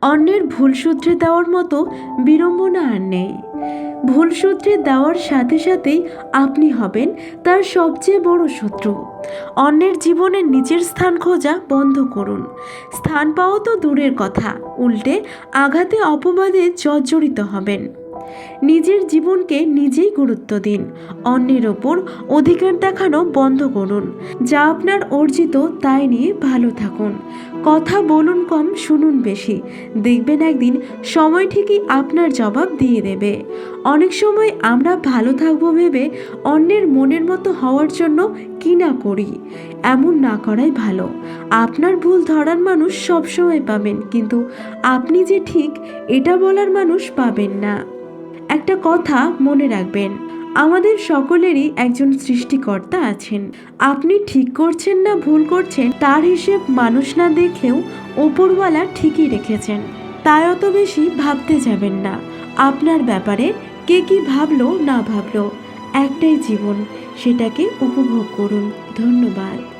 অন্যের ভুল শুধরে দেওয়ার মতো বিড়ম্বনা আর নেই। ভুল শুধরে দেওয়ার সাথে সাথেই আপনি হবেন তার সবচেয়ে বড় শত্রু। অন্যের জীবনে নিজের স্থান খোঁজা বন্ধ করুন। স্থান পাওয়া তো দূরের কথা, উল্টে আঘাতে অপবাদে জর্জরিত হবেন। নিজের জীবনকে নিজেই গুরুত্ব দিন। অন্যের ওপর অধিকার দেখানো বন্ধ করুন। যা আপনার অর্জিত তাই নিয়ে ভালো থাকুন। কথা বলুন কম, শুনুন বেশি। দেখবেন একদিন সময় ঠিকই আপনার জবাব দিয়ে দেবে। অনেক সময় আমরা ভালো থাকবো ভেবে অন্যের মনের মতো হওয়ার জন্য কি না করি। এমন না করাই ভালো। আপনার ভুল ধরার মানুষ সবসময় পাবেন, কিন্তু আপনি যে ঠিক এটা বলার মানুষ পাবেন না। একটা কথা মনে রাখবেন, আমাদের সকলেরই একজন সৃষ্টিকর্তা আছেন। আপনি ঠিক করছেন না ভুল করছেন তার হিসেব মানুষ না দেখলেও ওপরওয়ালা ঠিকই রেখেছেন। তাই অত বেশি ভাবতে যাবেন না। আপনার ব্যাপারে কে কি ভাবলো না ভাবলো, একটাই জীবন, সেটাকে উপভোগ করুন। ধন্যবাদ।